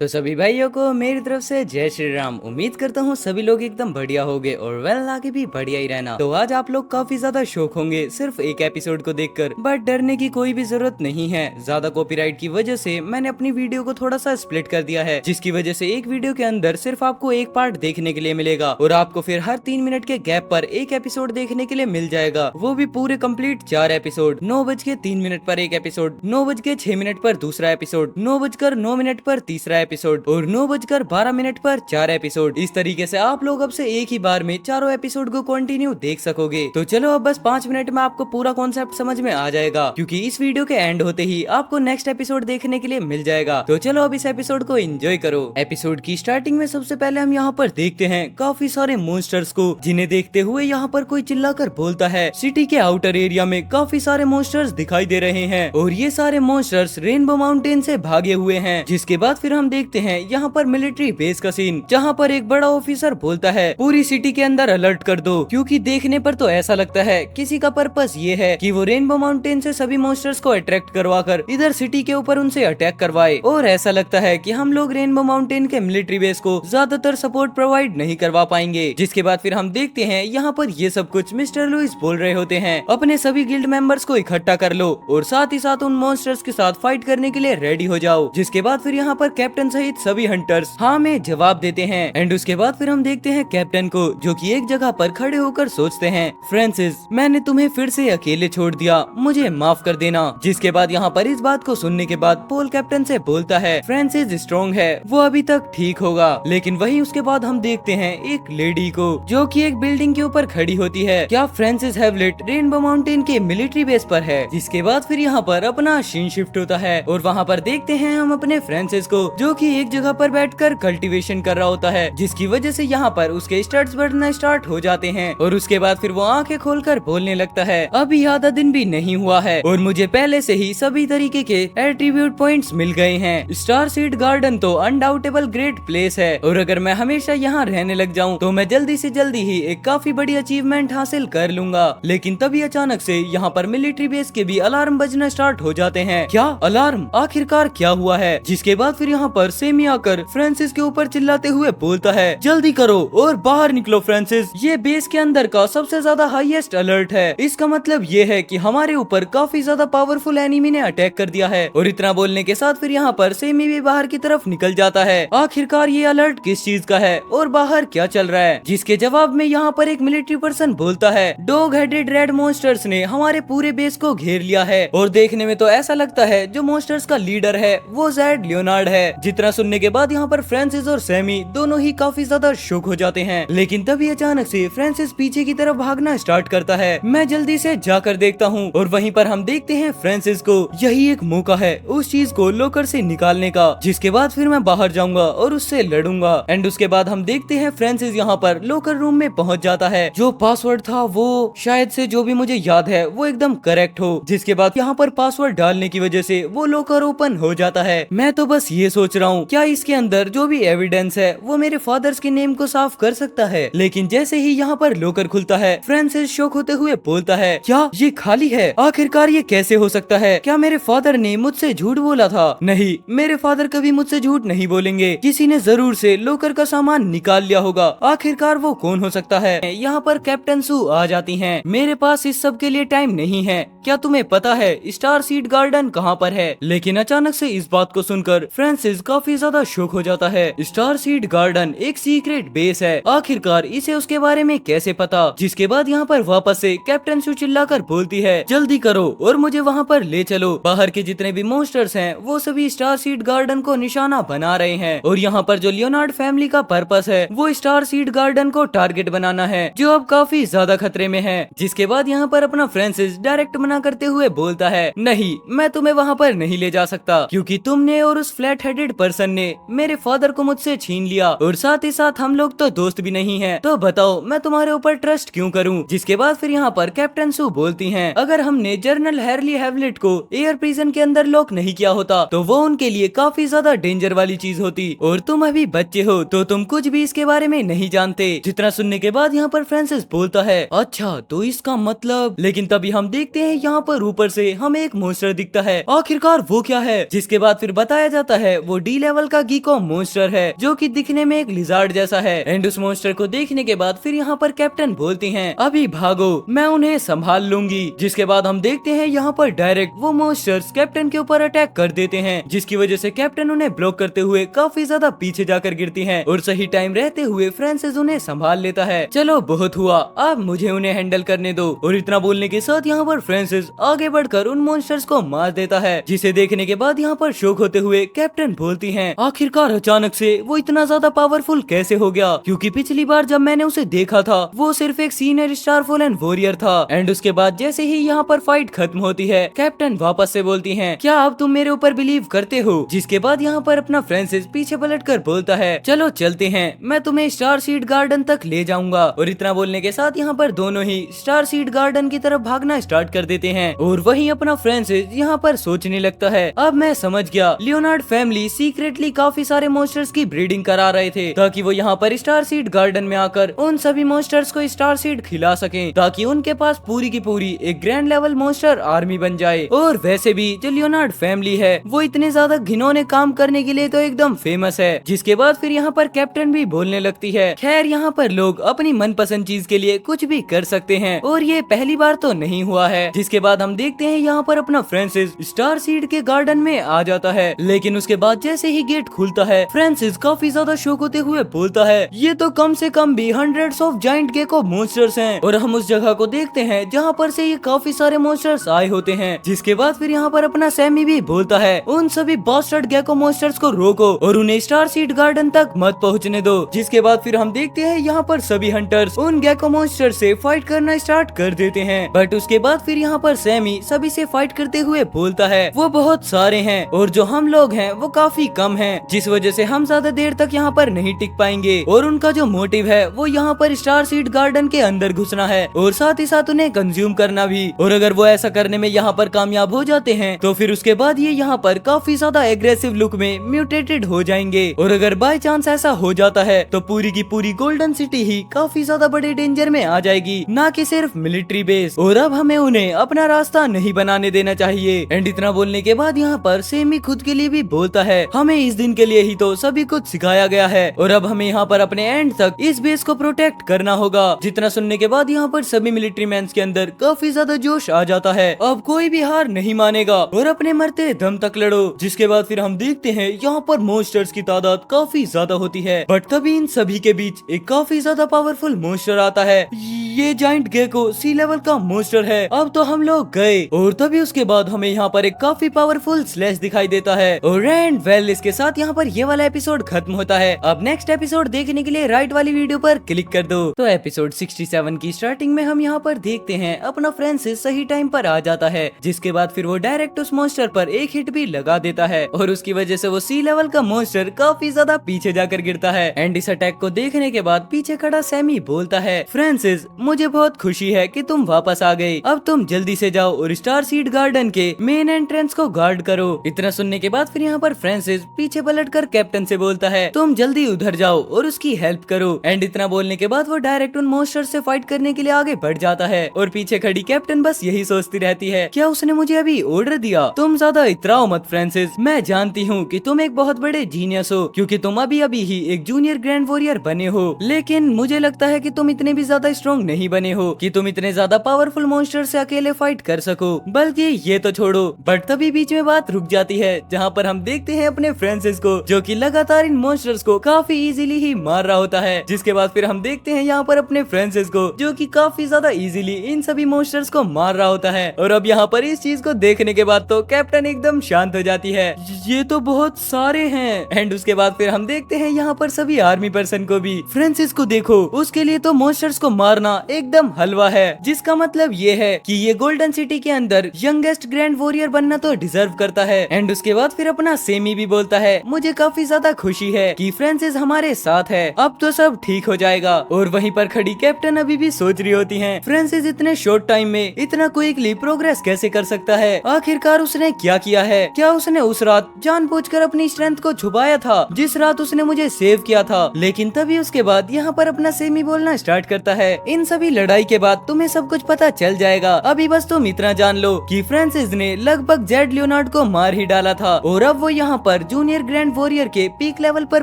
तो सभी भाइयों को मेरी तरफ से जय श्री राम। उम्मीद करता हूँ सभी लोग एकदम बढ़िया होंगे और वेल आगे भी बढ़िया ही रहना। तो आज आप लोग काफी ज्यादा शौक होंगे सिर्फ एक एपिसोड को देखकर, बट डरने की कोई भी जरूरत नहीं है। ज्यादा कॉपीराइट की वजह से मैंने अपनी वीडियो को थोड़ा सा स्प्लिट कर दिया है, जिसकी वजह से एक वीडियो के अंदर सिर्फ आपको एक पार्ट देखने के लिए मिलेगा और आपको फिर हर 3 मिनट के गैप पर एक एपिसोड देखने के लिए मिल जाएगा, वो भी पूरे कंप्लीट 4 एपिसोड। 9:03 पर एक एपिसोड, 9:06 पर दूसरा एपिसोड, 9:09 पर तीसरा एपिसोड और 9:12 पर 4 एपिसोड। इस तरीके से आप लोग अब से एक ही बार में चारों एपिसोड को कंटिन्यू देख सकोगे। तो चलो अब बस 5 मिनट में आपको पूरा कॉन्सेप्ट समझ में आ जाएगा, क्योंकि इस वीडियो के एंड होते ही आपको नेक्स्ट एपिसोड देखने के लिए मिल जाएगा। तो चलो अब इस एपिसोड को एंजॉय करो। एपिसोड की स्टार्टिंग में सबसे पहले हम यहाँ पर देखते हैं काफी सारे मॉन्स्टर्स को, जिन्हें देखते हुए यहाँ पर कोई चिल्लाकर बोलता है। सिटी के आउटर एरिया में काफी सारे मॉन्स्टर्स दिखाई दे रहे हैं और ये सारे मॉन्स्टर्स रेनबो माउंटेन से भागे हुए हैं। जिसके बाद फिर हम देखते हैं यहाँ पर मिलिट्री बेस का सीन, जहाँ पर एक बड़ा ऑफिसर बोलता है पूरी सिटी के अंदर अलर्ट कर दो, क्योंकि देखने पर तो ऐसा लगता है किसी का पर्पस ये है कि वो रेनबो माउंटेन से सभी मॉन्स्टर्स को अट्रैक्ट करवाकर इधर सिटी के ऊपर उनसे अटैक करवाए। और ऐसा लगता है कि हम लोग रेनबो माउंटेन के मिलिट्री बेस को ज्यादातर सपोर्ट प्रोवाइड नहीं करवा पाएंगे। जिसके बाद फिर हम देखते हैं यहाँ पर ये सब कुछ मिस्टर लुइस बोल रहे होते हैं, अपने सभी गिल्ड मेंबर्स को इकट्ठा कर लो और साथ ही साथ उन मॉन्स्टर्स के साथ फाइट करने के लिए रेडी हो जाओ। जिसके बाद फिर यहाँ पर कैप्टन सहित सभी हंटर्स हाँ में जवाब देते हैं। एंड उसके बाद फिर हम देखते हैं कैप्टन को, जो कि एक जगह पर खड़े होकर सोचते हैं, फ्रांसिस मैंने तुम्हें फिर से अकेले छोड़ दिया, मुझे माफ कर देना। जिसके बाद यहाँ पर इस बात को सुनने के बाद पॉल कैप्टन से बोलता है फ्रांसिस स्ट्रॉन्ग है, वो अभी तक ठीक होगा। लेकिन वही उसके बाद हम देखते हैं एक लेडी को, जो कि एक बिल्डिंग के ऊपर खड़ी होती है। क्या फ्रांसिस हैवलेट रेनबो माउंटेन के मिलिट्री बेस पर है? जिसके बाद फिर यहाँ पर अपना सीन शिफ्ट होता है और वहाँ पर देखते हैं हम अपने फ्रांसिस को, जो कि एक जगह पर बैठकर कल्टीवेशन कर रहा होता है, जिसकी वजह से यहाँ पर उसके स्टड्स बढ़ना स्टार्ट हो जाते हैं। और उसके बाद फिर वो आंखें खोलकर बोलने लगता है, अभी आधा दिन भी नहीं हुआ है और मुझे पहले से ही सभी तरीके के एट्रीब्यूट पॉइंट्स मिल गए हैं। स्टार सीड गार्डन तो अनडाउटेबल ग्रेट प्लेस है और अगर मैं हमेशा यहाँ रहने लग जाऊँ तो मैं जल्दी से जल्दी ही एक काफी बड़ी अचीवमेंट हासिल कर लूंगा। लेकिन तभी अचानक से यहाँ पर मिलिट्री बेस के भी अलार्म बजना स्टार्ट हो जाते हैं। क्या अलार्म? आखिरकार क्या हुआ है? जिसके बाद फिर यहाँ पर सेमी आकर फ्रांसिस के ऊपर चिल्लाते हुए बोलता है, जल्दी करो और बाहर निकलो फ्रांसिस, ये बेस के अंदर का सबसे ज्यादा हाईएस्ट अलर्ट है। इसका मतलब ये है कि हमारे ऊपर काफी ज्यादा पावरफुल एनिमी ने अटैक कर दिया है। और इतना बोलने के साथ फिर यहाँ पर सेमी भी बाहर की तरफ निकल जाता है। आखिरकार ये अलर्ट किस चीज का है और बाहर क्या चल रहा है? जिसके जवाब में यहाँ पर एक मिलिट्री पर्सन बोलता है, डॉग हेडेड रेड मॉन्स्टर्स ने हमारे पूरे बेस को घेर लिया है और देखने में तो ऐसा लगता है जो मॉन्स्टर्स का लीडर है वो ज़ेड लियोनार्ड है। जितना सुनने के बाद यहाँ पर फ्रांसिस और सैमी दोनों ही काफी ज्यादा शॉक हो जाते हैं। लेकिन तभी अचानक से फ्रांसिस पीछे की तरफ भागना स्टार्ट करता है। मैं जल्दी से जाकर देखता हूँ और वहीं पर हम देखते हैं फ्रांसिस को, यही एक मौका है उस चीज को लॉकर से निकालने का। जिसके बाद फिर मैं बाहर जाऊंगा और उससे लड़ूंगा। एंड उसके बाद हम देखते हैं फ्रांसिस यहाँ पर लॉकर रूम में पहुंच जाता है। जो पासवर्ड था वो शायद से, जो भी मुझे याद है, वो एकदम करेक्ट हो। जिसके बाद यहाँ पर पासवर्ड डालने की वजह से वो लॉकर ओपन हो जाता है। मैं तो बस ये सोच रहा हूँ क्या इसके अंदर जो भी एविडेंस है वो मेरे फादर्स के नेम को साफ कर सकता है। लेकिन जैसे ही यहाँ पर लॉकर खुलता है, फ्रांसिस शॉक होते हुए बोलता है, क्या ये खाली है? आखिरकार ये कैसे हो सकता है? क्या मेरे फादर ने मुझसे झूठ बोला था? नहीं, मेरे फादर कभी मुझसे झूठ नहीं बोलेंगे। किसी ने जरूर से लॉकर का सामान निकाल लिया होगा। आखिरकार वो कौन हो सकता है? यहाँ पर कैप्टन सू आ जाती हैं। मेरे पास इस सब के लिए टाइम नहीं है। क्या तुम्हें पता है स्टार सीड गार्डन कहाँ पर है? लेकिन अचानक से इस बात को सुनकर फ्रांसिस काफी ज्यादा शॉक हो जाता है। स्टार सीड गार्डन एक सीक्रेट बेस है, आखिरकार इसे उसके बारे में कैसे पता? जिसके बाद यहाँ पर वापस से कैप्टन सू चिल्लाकर बोलती है, जल्दी करो और मुझे वहाँ पर ले चलो। बाहर के जितने भी मॉन्स्टर्स हैं वो सभी स्टार सीड गार्डन को निशाना बना रहे हैं और यहाँ पर जो लियोनार्ड फैमिली का पर्पस है वो स्टार सीड गार्डन को टारगेट बनाना है, जो अब काफी ज्यादा खतरे में है। जिसके बाद यहाँ पर अपना फ्रांसिस डायरेक्ट मना करते हुए बोलता है, नहीं, मैं तुम्हें वहाँ पर नहीं ले जा सकता, क्योंकि तुमने और उस फ्लैट हेडेड पर्सन ने मेरे फादर को मुझसे छीन लिया और साथ ही साथ हम लोग तो दोस्त भी नहीं हैं। तो बताओ मैं तुम्हारे ऊपर ट्रस्ट क्यों करूं? जिसके बाद फिर यहाँ पर कैप्टन सू बोलती हैं, अगर हमने जनरल हैरली हैवलेट को एयर प्रिजन के अंदर लॉक नहीं किया होता तो वो उनके लिए काफी ज्यादा डेंजर वाली चीज होती और तुम अभी बच्चे हो तो तुम कुछ भी इसके बारे में नहीं जानते। जितना सुनने के बाद यहाँ पर फ्रांसिस बोलता है, अच्छा तो इसका मतलब। लेकिन तभी हम देखते हैं यहाँ पर ऊपर से हमें एक मॉन्स्टर दिखता है। आखिरकार वो क्या है? जिसके बाद फिर बताया जाता है वो डी लेवल का गीको मॉन्स्टर है जो कि दिखने में एक लिजार्ड जैसा है। एंड उस मॉन्स्टर को देखने के बाद फिर यहाँ पर कैप्टन बोलती हैं अभी भागो, मैं उन्हें संभाल लूंगी। जिसके बाद हम देखते हैं यहाँ पर डायरेक्ट वो मॉन्स्टर्स कैप्टन के ऊपर अटैक कर देते हैं, जिसकी वजह से कैप्टन उन्हें ब्लॉक करते हुए काफी ज्यादा पीछे जाकर गिरती हैं और सही टाइम रहते हुए फ्रांसिस उन्हें संभाल लेता है। चलो बहुत हुआ, अब मुझे उन्हें हैंडल करने दो। और इतना बोलने के साथ यहाँ पर फ्रांसिस आगे बढ़कर उन मॉन्स्टर्स को मार देता है, जिसे देखने के बाद यहाँ पर शॉक होते हुए कैप्टन बोलती हैं आखिरकार अचानक से वो इतना ज्यादा पावरफुल कैसे हो गया, क्योंकि पिछली बार जब मैंने उसे देखा था वो सिर्फ एक सीनियर स्टार फॉलन वॉरियर था। एंड उसके बाद जैसे ही यहाँ पर फाइट खत्म होती है कैप्टन वापस से बोलती हैं क्या अब तुम मेरे ऊपर बिलीव करते हो। जिसके बाद यहाँ पर अपना फ्रांसिस पीछे पलटकर बोलता है चलो चलते हैं, मैं तुम्हें स्टार सीड गार्डन तक ले जाऊंगा। और इतना बोलने के साथ यहाँ पर दोनों ही स्टार सीड गार्डन की तरफ भागना स्टार्ट कर देते हैं। और वहीं अपना फ्रांसिस यहाँ पर सोचने लगता है अब मैं समझ गया, लियोनार्ड फैमिली सीक्रेटली काफी सारे मॉन्स्टर्स की ब्रीडिंग करा रहे थे ताकि वो यहाँ पर स्टार सीड गार्डन में आकर उन सभी मॉन्स्टर्स को स्टार सीड खिला सकें, ताकि उनके पास पूरी की पूरी एक ग्रैंड लेवल मॉन्स्टर आर्मी बन जाए। और वैसे भी जो लियोनार्ड फैमिली है वो इतने ज्यादा घिनौने काम करने के लिए तो एकदम फेमस है। जिसके बाद फिर यहाँ पर कैप्टन भी बोलने लगती है खैर यहाँ पर लोग अपनी मनपसंद चीज के लिए कुछ भी कर सकते हैं और ये पहली बार तो नहीं हुआ है। जिसके बाद हम देखते हैं यहाँ पर अपना फ्रांसिस स्टार सीड के गार्डन में आ जाता है, लेकिन उसके बाद जैसे ही गेट खुलता है फ्रांसिस काफी ज्यादा शॉक होते हुए बोलता है ये तो कम से कम भी hundreds of giant gecko monsters हैं। और हम उस जगह को देखते हैं जहाँ पर से ये काफी सारे मॉन्स्टर्स आए होते हैं। जिसके बाद फिर यहाँ पर अपना सैमी भी बोलता है उन सभी बास्टर्ड गेको मॉन्स्टर्स को रोको और उन्हें स्टार सीड गार्डन तक मत पहुँचने दो। जिसके बाद फिर हम देखते हैं यहाँ पर सभी हंटर्स उन गेको मॉन्स्टर से फाइट करना स्टार्ट कर देते हैं। बट उसके बाद फिर यहाँ पर सैमी सभी से फाइट करते हुए बोलता है वो बहुत सारे हैं और जो हम लोग हैं वो काफी कम हैं, जिस वजह से हम ज्यादा देर तक यहाँ पर नहीं टिक पाएंगे। और उनका जो मोटिव है वो यहाँ पर स्टार सीड गार्डन के अंदर घुसना है और साथ ही साथ उन्हें कंज्यूम करना भी। और अगर वो ऐसा करने में यहाँ पर कामयाब हो जाते हैं तो फिर उसके बाद ये यहाँ पर काफी ज्यादा एग्रेसिव लुक में म्यूटेटेड हो जाएंगे। और अगर बाय चांस ऐसा हो जाता है तो पूरी की पूरी गोल्डन सिटी ही काफी ज्यादा बड़े डेंजर में आ जाएगी, ना कि सिर्फ मिलिट्री बेस। और अब हमें उन्हें अपना रास्ता नहीं बनाने देना चाहिए। एंड इतना बोलने के बाद यहाँ पर सेमी खुद के लिए भी बोलता है हमें इस दिन के लिए ही तो सभी कुछ सिखाया गया है और अब हमें यहाँ पर अपने एंड तक इस बेस को प्रोटेक्ट करना होगा। जितना सुनने के बाद यहाँ पर सभी मिलिट्री मैन के अंदर काफी ज्यादा जोश आ जाता है, अब कोई भी हार नहीं मानेगा और अपने मरते दम तक लड़ो। जिसके बाद फिर हम देखते हैं यहाँ पर मॉन्स्टर्स की तादाद काफी ज्यादा होती है, बट तभी इन सभी के बीच एक काफी ज्यादा पावरफुल मॉन्स्टर आता है। ये जाइंट गेको सी लेवल का मॉन्स्टर है। अब तो हम लोग गए। और तभी उसके बाद हमें यहाँ पर एक काफी पावरफुल स्लैश दिखाई देता है। और एंड वेल इसके साथ यहाँ पर ये वाला एपिसोड खत्म होता है। अब नेक्स्ट एपिसोड देखने के लिए राइट वाली वीडियो पर क्लिक कर दो। तो एपिसोड 67 की स्टार्टिंग में हम यहाँ पर देखते हैं अपना फ्रांसिस सही टाइम पर आ जाता है, जिसके बाद फिर वो डायरेक्ट उस मॉन्स्टर पर एक हिट भी लगा देता है और उसकी वजह से वो सी लेवल का मॉन्स्टर काफी ज्यादा पीछे जाकर गिरता है। एंड इस अटैक को देखने के बाद पीछे खड़ा सैमी बोलता है फ्रांसिस मुझे बहुत खुशी है कि तुम वापस आ गए, अब तुम जल्दी से जाओ और स्टार सीड गार्डन के मेन एंट्रेंस को गार्ड करो। इतना सुनने के बाद फिर यहाँ पर फ्रांसिस पीछे पलटकर कैप्टन से बोलता है तुम जल्दी उधर जाओ और उसकी हेल्प करो। एंड इतना बोलने के बाद वो डायरेक्ट उन मॉन्स्टर से फाइट करने के लिए आगे बढ़ जाता है और पीछे खड़ी कैप्टन बस यही सोचती रहती है क्या उसने मुझे अभी ऑर्डर दिया। तुम ज्यादा इतराओ मत फ्रांसिस, मैं जानती हूँ कि तुम एक बहुत बड़े जीनियस हो क्योंकि तुम अभी अभी ही एक जूनियर ग्रैंड वॉरियर बने हो, लेकिन मुझे लगता है कि तुम इतने भी ज्यादा स्ट्रॉन्ग नहीं बने हो कि तुम इतने ज्यादा पावरफुल मॉन्स्टर से अकेले फाइट कर सको। बल्कि ये तो छोड़ो, बट तभी बीच में बात रुक जाती है जहाँ पर हम देखते हैं अपने फ्रांसिस को जो कि लगातार इन मॉन्स्टर्स को काफी इजीली ही मार रहा होता है। जिसके बाद फिर हम देखते हैं यहाँ पर अपने फ्रांसिस को जो कि काफी ज्यादा इजीली इन सभी मॉन्स्टर्स को मार रहा होता है। और अब यहाँ पर इस चीज को देखने के बाद तो कैप्टन एकदम शांत हो जाती है, ये तो बहुत सारे हैं। एंड उसके बाद फिर हम देखते हैं यहाँ पर सभी आर्मी पर्सन को भी फ्रांसिस को देखो, उसके लिए तो मॉन्स्टर्स को मारना एकदम हलवा है, जिसका मतलब ये है कि ये गोल्डन सिटी के अंदर यंगेस्ट ग्रैंड वॉरियर बनना तो डिजर्व करता है। एंड उसके बाद फिर अपना सेमी भी बोलता है मुझे काफी ज्यादा खुशी है कि फ्रांसिस हमारे साथ है, अब तो सब ठीक हो जाएगा। और वहीं पर खड़ी कैप्टन अभी भी सोच रही होती है फ्रांसिस इतने शॉर्ट टाइम में इतना क्विकली प्रोग्रेस कैसे कर सकता है, आखिरकार उसने क्या किया है, क्या उसने उस रात जानबूझकर अपनी स्ट्रेंथ को छुपाया था जिस रात उसने मुझे सेव किया था। लेकिन तभी उसके बाद यहाँ पर अपना सेमी बोलना स्टार्ट करता है इन सभी लड़ाई के बाद तुम्हें सब कुछ पता चल जाएगा। अभी बस तुम इतना जान लो कि फ्रांसिस ने लगभग जेड लियोनार्ड को मार ही डाला था और अब वो यहाँ पर जूनियर ग्रैंड वॉरियर के पीक लेवल पर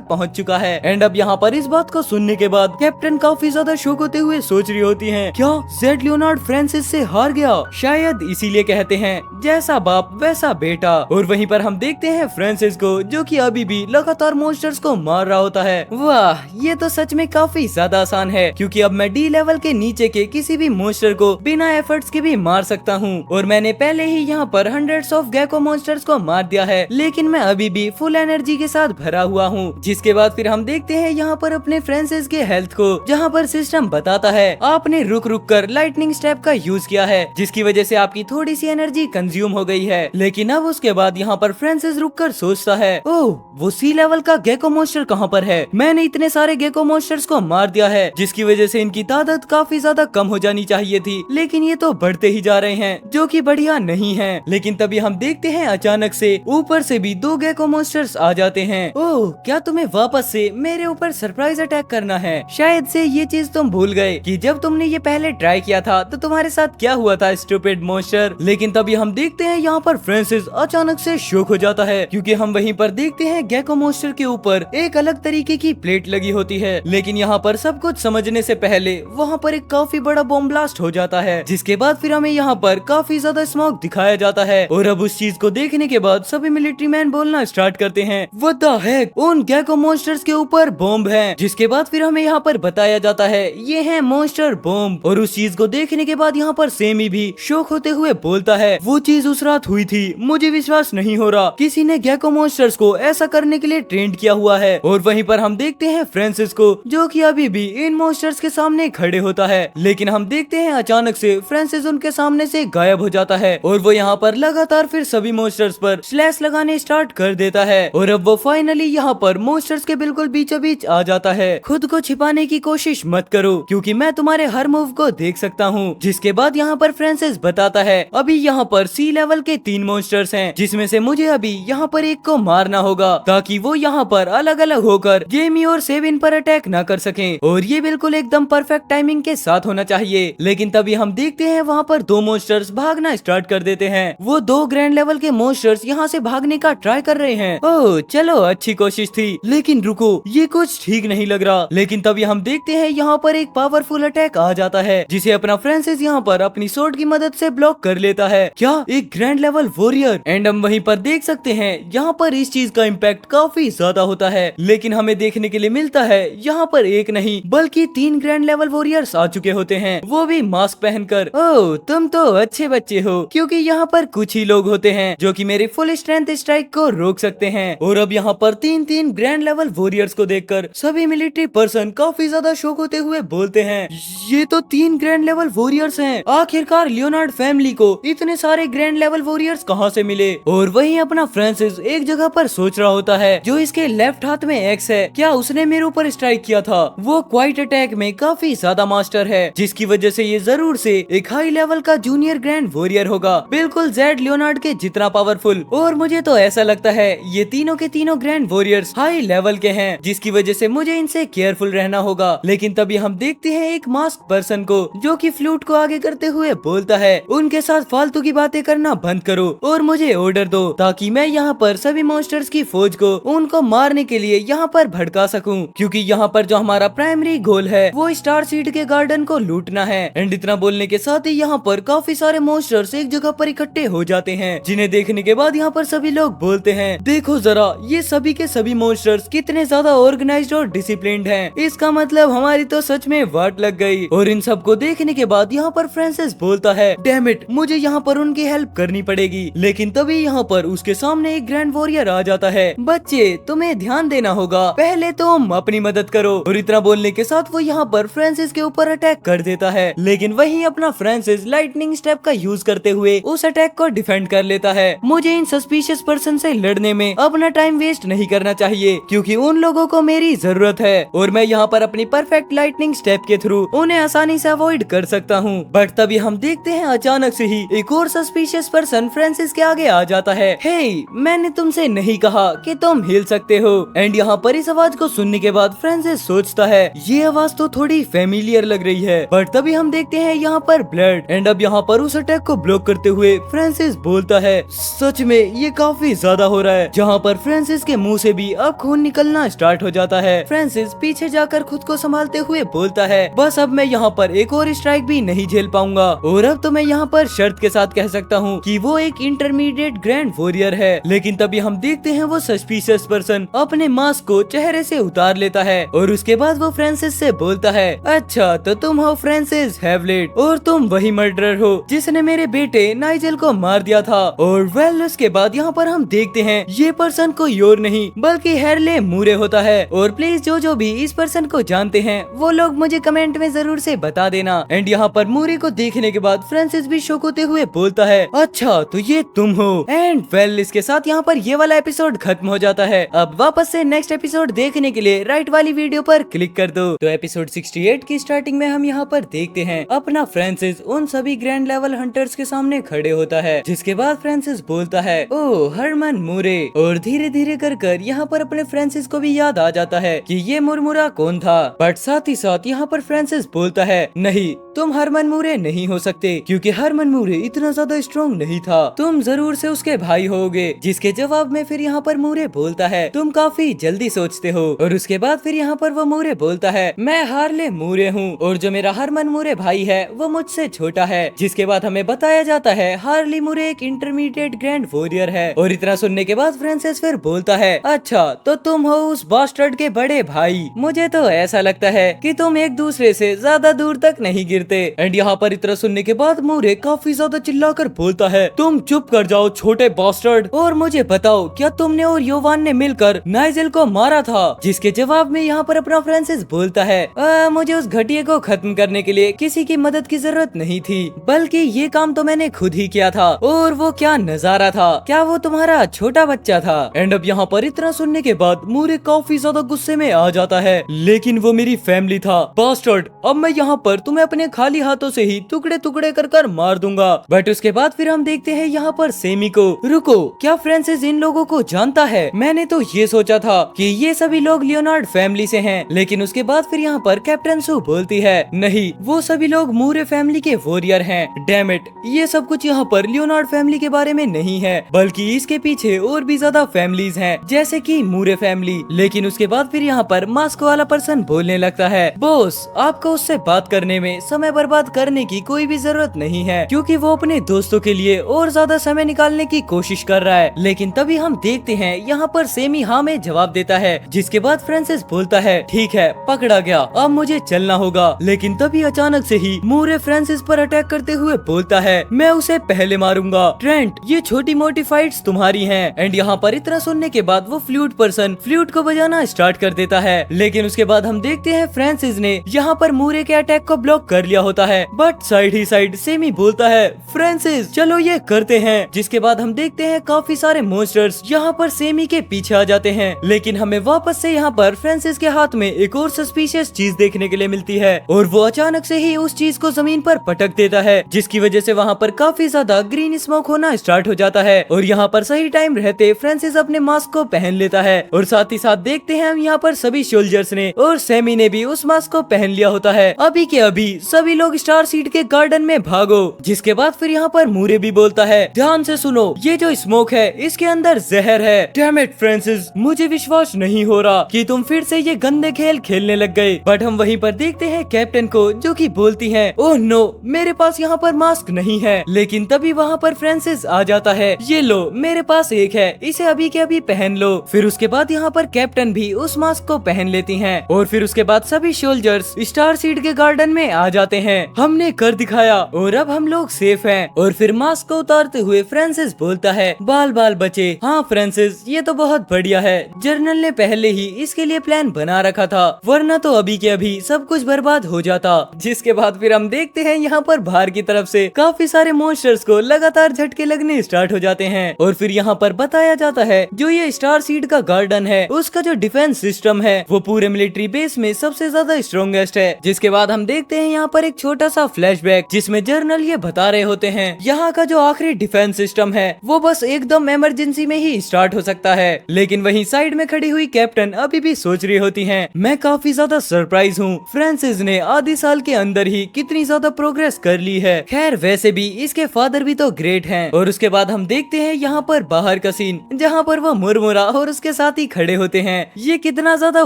पहुँच चुका है। एंड अब यहाँ पर इस बात को सुनने के बाद कैप्टन काफी ज्यादा शॉक होते हुए सोच रही होती है, क्या जेड लियोनार्ड फ्रांसिस से हार गया? शायद इसीलिए कहते हैं जैसा बाप वैसा बेटा। और वहीं पर हम देखते हैं फ्रांसिस को जो कि अभी भी लगातार मॉन्स्टर्स को मार रहा होता है। वाह, ये तो सच में काफी ज्यादा आसान है क्योंकि अब मैं डी लेवल के नीचे के किसी भी मॉन्स्टर को बिना एफर्ट्स के भी मार सकता हूँ। और मैंने पहले ही यहाँ पर हंड्रेड्स ऑफ गैको मॉन्स्टर्स को मार दिया है, लेकिन मैं अभी भी फुल एनर्जी के साथ भरा हुआ हूँ। जिसके बाद फिर हम देखते हैं यहाँ पर अपने फ्रांसिस के हेल्थ को, जहाँ पर सिस्टम बताता है आपने रुक रुक कर लाइटनिंग स्टेप का यूज किया है जिसकी वजह से आपकी थोड़ी सी एनर्जी कंज्यूम हो गई है। लेकिन अब उसके बाद यहाँ पर फ्रांसिस रुक कर सोचता है, ओह वो सी लेवल का गेको मॉन्स्टर कहाँ पर है? मैंने इतने सारे गेको मॉन्स्टर्स को मार दिया है जिसकी वजह से इनकी तादाद काफी ज्यादा कम हो जानी चाहिए थी, लेकिन ये तो बढ़ते ही जा रहे हैं जो कि बढ़िया नहीं है। लेकिन तभी हम देखते हैं अचानक से ऊपर से भी 2 गेको मॉन्स्टर्स आ जाते हैं। ओह, क्या तुम्हें वापस से मेरे ऊपर सरप्राइज अटैक करना है? शायद से ये चीज तुम भूल गए कि जब तुमने ये पहले ट्राई किया था तो तुम्हारे साथ क्या हुआ था स्टूपिड मॉन्स्टर। लेकिन तभी हम देखते हैं यहाँ पर फ्रांसिस अचानक से शॉक हो जाता है क्योंकि हम वहीं पर देखते हैं गेको मॉन्स्टर के ऊपर एक अलग तरीके की प्लेट लगी होती है। लेकिन यहाँ पर सब कुछ समझने से पहले वहाँ पर एक काफी बड़ा बॉम्ब ब्लास्ट हो जाता है, जिसके बाद फिर हमें यहाँ पर काफी ज्यादा स्मोक दिखाया जाता है। और अब उस चीज को देखने के बाद सभी मिलिट्री मैन बोलना स्टार्ट करते हैं, व्हाट द हेक, उन गेको मॉन्स्टर्स के ऊपर बॉम्ब है। जिसके बाद फिर हमें यहाँ पर बताया जाता है ये है मॉन्स्टर बॉम्ब। और उस चीज को देखने के बाद यहाँ पर सेमी भी शॉक होते हुए बोलता है, वो चीज उस रात हुई थी, मुझे विश्वास नहीं हो रहा, किसी ने गेको मॉन्स्टर्स को ऐसा करने के लिए ट्रेंड किया हुआ है। और वहीं पर हम देखते हैं फ्रांसिस को जो कि अभी भी इन मॉन्स्टर्स के सामने खड़े होता है। लेकिन हम देखते हैं अचानक से फ्रांसिस उनके सामने से गायब हो जाता है और वो यहाँ पर लगातार फिर सभी मॉन्स्टर्स पर स्लैश लगाने स्टार्ट कर देता है। और अब वो फाइनली यहाँ पर मॉन्स्टर्स के बिल्कुल बीचों बीच आ जाता है। खुद को छिपाने की कोशिश मत करो क्योंकि मैं तुम्हारे हर मूव को देख सकता हूँ। जिसके बाद यहाँ पर फ्रांसिस बताता है, अभी यहाँ पर सी लेवल के 3 मॉन्स्टर्स हैं जिसमें से मुझे अभी यहाँ पर एक को मारना होगा ताकि वो यहाँ पर अलग अलग होकर जेमी और सेविन पर अटैक न कर सकें। और ये बिल्कुल एकदम परफेक्ट टाइमिंग के साथ होना चाहिए। लेकिन तभी हम देखते हैं वहाँ पर 2 मॉन्स्टर्स भागना स्टार्ट कर देते हैं। वो 2 ग्रैंड लेवल के मॉन्स्टर्स यहाँ से भागने का ट्राई कर रहे हैं। ओह चलो, अच्छी कोशिश थी, लेकिन रुको, ये कुछ ठीक नहीं लग रहा। लेकिन तभी हम देखते हैं यहाँ पर एक पावरफुल अटैक आ जाता है जिसे अपना फ्रांसिस यहाँ पर अपनी स्वॉर्ड की मदद से ब्लॉक कर लेता है। क्या एक ग्रैंड लेवल वॉरियर? एंड हम वहीं पर देख सकते हैं यहाँ पर इस चीज का इम्पैक्ट काफी ज्यादा होता है। लेकिन हमें देखने के लिए मिलता है यहाँ पर एक नहीं बल्कि 3 ग्रैंड लेवल वॉरियर्स आ चुके होते हैं, वो भी मास्क पहनकर। ओह तुम तो अच्छे बच्चे हो क्योंकि यहाँ पर कुछ ही लोग होते हैं जो कि मेरी फुल स्ट्रेंथ स्ट्राइक को रोक सकते हैं। और अब यहाँ पर 3 ग्रैंड लेवल वॉरियर्स को देखकर सभी मिलिट्री पर्सन काफी ज्यादा शॉक होते हुए बोलते हैं, ये तो 3 ग्रैंड लेवल वॉरियर्स हैं। आखिरकार लियोनार्ड फैमिली को इतने सारे ग्रैंड लेवल वॉरियर्स कहाँ से मिले? और वहीं अपना फ्रांसिस एक जगह पर सोच रहा होता है, जो इसके लेफ्ट हाथ में एक्स है, क्या उसने मेरे ऊपर स्ट्राइक किया था? वो क्वाइट अटैक में काफी ज्यादा मास्टर है जिसकी वजह से ये जरूर से एक हाई लेवल का जूनियर ग्रैंड वॉरियर होगा, बिल्कुल जेड लियोनार्ड के जितना पावरफुल। और मुझे तो ऐसा लगता है ये तीनों के तीनों ग्रैंड वॉरियर्स हाई लेवल के हैं जिसकी वजह से मुझे इनसे केयरफुल रहना होगा। लेकिन तभी हम देखते हैं एक मास्क पर्सन को जो कि फ्लूट को आगे करते हुए बोलता है, उनके साथ फालतू की बातें करना बंद करो और मुझे ऑर्डर दो ताकि मैं यहाँ पर सभी मॉन्स्टर्स की फौज को उनको मारने के लिए यहाँ पर भड़का सकूं। क्योंकि यहाँ पर जो हमारा प्राइमरी गोल है वो स्टार सीड के गार्डन को लूटना है। एंड इतना बोलने के साथ ही यहाँ पर काफी सारे मॉन्स्टर्स एक जगह पर इकट्ठे हो जाते हैं, जिन्हें देखने के बाद यहाँ पर सभी लोग बोलते हैं, देखो जरा ये सभी के सभी मॉन्स्टर्स कितने ज्यादा ऑर्गेनाइज्ड और डिसिप्लिन्ड हैं। इसका मतलब हमारी तो सच में वाट लग गई। और इन सबको देखने के बाद यहाँ पर फ्रांसिस बोलता है, डैम इट, मुझे यहाँ पर उनकी हेल्प करनी पड़ेगी। लेकिन तभी यहाँ पर उसके सामने एक ग्रैंड वॉरियर आ जाता है। बच्चे तुम्हें ध्यान देना होगा, पहले तुम अपनी मदद करो। और इतना बोलने के साथ वो यहाँ पर फ्रांसिस के ऊपर अटैक कर देता है। लेकिन वही अपना फ्रांसिस लाइटनिंग स्टेप का यूज करते हुए उस अटैक को डिफेंड कर लेता है। मुझे इन सस्पिशियस पर्सन से लड़ने में अपना टाइम वेस्ट नहीं करना चाहिए क्योंकि उन लोगों को मेरी जरूरत है और मैं यहाँ पर अपनी परफेक्ट लाइटनिंग स्टेप के थ्रू उन्हें आसानी से अवॉइड कर सकता हूँ। बट तभी हम देखते हैं अचानक से ही एक और सस्पिशियस पर्सन फ्रांसिस के आगे आ जाता है। हे, मैंने तुमसे नहीं कहा कि तुम हिल सकते हो। एंड यहाँ पर इस आवाज को सुनने के बाद फ्रांसिस सोचता है, ये आवाज तो थोड़ी फेमिलियर लग रही है। बट तभी हम देखते हैं यहाँ पर ब्लड एंड अब यहाँ पर उस अटैक को ब्लॉक करते हुए फ्रांसिस बोलता है सच में ये काफी ज्यादा हो रहा है, जहाँ पर फ्रांसिस के मुंह से भी अब खून निकलना स्टार्ट हो जाता है। फ्रांसिस पीछे जाकर खुद को संभालते हुए बोलता है बस अब मैं यहाँ पर एक और स्ट्राइक भी नहीं झेल पाऊंगा और अब तो मैं यहाँ पर शर्त के साथ कह सकता हूँ कि वो एक इंटरमीडिएट ग्रैंड वॉरियर है। लेकिन तभी हम देखते हैं वो सस्पिशियस पर्सन अपने मास्क को चेहरे से उतार लेता है और उसके बाद वो फ्रांसिस से बोलता है अच्छा तो तुम हो फ्रांसिस हैवलेट और तुम वही मर्डरर हो जिसने मेरे बेटे नाइजेल को मार दिया था। और वेल उसके बाद यहाँ पर हम देखते हैं ये पर्सन कोई और नहीं बल्कि हैरले मूरे होता है। और प्लीज जो भी इस पर्सन को जानते हैं वो लोग मुझे कमेंट में जरूर से बता देना। एंड यहाँ पर मूरे को देखने के बाद फ्रांसिस भी शौक होते हुए बोलता है अच्छा तो ये तुम हो। एंड वेल इसके साथ यहाँ पर ये वाला एपिसोड खत्म हो जाता है। अब वापस से नेक्स्ट एपिसोड देखने के लिए राइट वाली वीडियो पर क्लिक कर दो। तो एपिसोड 68 की स्टार्टिंग में हम यहाँ पर देखते हैं अपना फ्रांसिस उन सभी ग्रैंड लेवल हंटर्स के सामने खड़े होता है, जिसके बाद फ्रांसिस बोलता है ओ हरमन मूरे। और धीरे धीरे कर यहाँ पर अपने फ्रांसिस को भी याद आ जाता है कि ये मुरमुरा कौन था। बट साथ ही साथ यहाँ पर फ्रांसिस बोलता है नहीं तुम हरमन मूरे नहीं हो सकते क्योंकि हरमन मूरे इतना ज्यादा स्ट्रॉन्ग नहीं था, तुम जरूर से उसके भाई होगे। जिसके जवाब में फिर यहाँ पर मूरे बोलता है तुम काफी जल्दी सोचते हो। और उसके बाद फिर यहाँ पर वो मूरे बोलता है मैं हार्ले मूरे हूँ और जो मेरा हरमन मूरे भाई है वो मुझसे छोटा है। जिसके बाद हमें बताया जाता है हार्ली मूरे एक इंटरमीडिएट ग्रैंड वॉरियर है। और इतना सुनने के बाद फ्रांसिस फिर बोलता है अच्छा तो तुम हो उस बास्टर्ड के बड़े भाई, मुझे तो ऐसा लगता है कि तुम एक दूसरे से ज्यादा दूर तक नहीं गिरते। एंड यहाँ पर इतना सुनने के बाद मूरे काफी ज्यादा चिल्लाकर बोलता है तुम चुप कर जाओ छोटे बास्टर्ड और मुझे बताओ क्या तुमने और योवान ने मिलकर नाइजेल को मारा था। जिसके जवाब में यहाँ पर अपना फ्रांसिस बोलता है मुझे उस घटिया को खत्म करने के लिए किसी की मदद की जरूरत नहीं थी बल्कि ये काम तो मैंने खुद ही किया था। और वो क्या नजारा था, क्या वो तुम्हारा छोटा बच्चा था। एंड अब यहाँ पर इतना सुनने के बाद मूरे काफी ज्यादा गुस्से में आ जाता है लेकिन वो मेरी फैमिली था बास्टर्ड, अब मैं यहाँ पर तुम्हें अपने खाली हाथों से ही टुकड़े टुकड़े कर मार दूंगा। बट उसके बाद फिर हम देखते हैं यहाँ पर सेमी को। रुको क्या फ्रांसिस इन लोगों को जानता है? मैंने तो ये सोचा था कि ये सभी लोग लियोनार्ड फैमिली से हैं। लेकिन उसके बाद फिर यहाँ पर कैप्टन सू बोलती है नहीं वो सभी लोग मूरे फैमिली के वॉरियर हैं। डैम इट, ये सब कुछ यहाँ पर लियोनार्ड फैमिली के बारे में नहीं है बल्कि इसके पीछे और भी ज्यादा फैमिलीज हैं जैसे कि मूरे फैमिली। लेकिन उसके बाद फिर यहाँ पर मास्क वाला पर्सन बोलने लगता है बॉस आपको उससे बात करने में समय बर्बाद करने की कोई भी जरूरत नहीं है क्योंकि वो अपने दोस्तों के लिए और ज्यादा समय निकालने की कोशिश कर रहा है। लेकिन तभी हम देखते हैं यहाँ पर सेमी हाँ में जवाब देता है। जिसके बाद फ्रांसिस बोलता है ठीक है पकड़ा गया, अब मुझे चलना होगा। लेकिन तभी अचानक से ही मूरे फ्रांसिस पर अटैक करते हुए बोलता है मैं उसे पहले मारूंगा। ट्रेंट ये छोटी मोटी फाइट्स तुम्हारी हैं। एंड यहाँ पर इतना सुनने के बाद वो फ्लूट पर्सन फ्लूट को बजाना स्टार्ट कर देता है। लेकिन उसके बाद हम देखते हैं फ्रांसिस ने यहाँ पर मूरे के अटैक को ब्लॉक कर लिया होता है। But side he side semi बोलता है फ्रांसिस चलो ये करते हैं। जिसके बाद हम देखते हैं काफी सारे मॉन्स्टर्स यहाँ पर सेमी के पीछे आ जाते हैं। लेकिन हमें वापस से यहाँ पर फ्रांसिस के हाथ में एक और सस्पिशियस चीज देखने के लिए मिलती है और वो अचानक से ही उस चीज को जमीन पर पटक देता है जिसकी वजह से वहाँ पर काफी ज्यादा ग्रीन स्मोक होना स्टार्ट हो जाता है। और यहाँ पर सही टाइम रहते फ्रांसिस अपने मास्क को पहन लेता है और साथ ही साथ देखते हैं हम यहाँ पर सभी सोल्जर्स ने और सेमी ने भी उस मास्क को पहन लिया होता है। अभी के अभी सभी लोग स्टार सीड के गार्डन में भागो। जिसके बाद फिर यहाँ पर मूरे भी बोलता है ध्यान से सुनो ये जो स्मोक है इसके अंदर जहर है। डैम इट फ्रांसिस मुझे विश्वास नहीं हो रहा कि तुम फिर से ये गंदे खेल खेलने लग गए। बट हम वहीं पर देखते हैं कैप्टन को जो कि बोलती है ओह नो मेरे पास यहाँ पर मास्क नहीं है। लेकिन तभी वहाँ पर फ्रांसिस आ जाता है ये लो मेरे पास एक है इसे अभी के अभी पहन लो। फिर उसके बाद यहाँ पर कैप्टन भी उस मास्क को पहन लेती है और फिर उसके बाद सभी सोल्जर्स स्टार सीड के गार्डन में आ जाते हैं। हमने कर दिखाया और अब हम लोग सेफ हैं। और फिर मास्क को उतारते हुए फ्रांसिस बोलता है बाल बाल बचे। हाँ फ्रांसिस ये तो बहुत बढ़िया है, जर्नल ने पहले ही इसके लिए प्लान बना रखा था वरना तो अभी के अभी सब कुछ बर्बाद हो जाता। जिसके बाद फिर हम देखते हैं यहाँ पर बाहर की तरफ से काफी सारे मॉन्स्टर्स को लगातार झटके लगने स्टार्ट हो जाते हैं। और फिर यहाँ पर बताया जाता है जो ये स्टार सीड का गार्डन है उसका जो डिफेंस सिस्टम है वो पूरे मिलिट्री बेस में सबसे ज्यादा स्ट्रॉन्गेस्ट है। जिसके बाद हम देखते हैं यहाँ पर एक छोटा सा फ्लैशबैक जिसमें जर्नल ये बता रहे होते हैं यहाँ का जो आखिरी डिफेंस सिस्टम है वो बस एकदम इमरजेंसी में ही स्टार्ट हो सकता है। लेकिन वहीं साइड में खड़ी हुई कैप्टन अभी भी सोच रही होती हैं, मैं काफी ज्यादा सरप्राइज हूँ, फ्रांसिस ने आधे साल के अंदर ही कितनी ज्यादा प्रोग्रेस कर ली है। खैर वैसे भी इसके फादर भी तो ग्रेट हैं। और उसके बाद हम देखते हैं यहाँ पर बाहर का सीन जहाँ पर वो मुरमुरा और उसके साथ ही खड़े होते हैं। ये कितना ज्यादा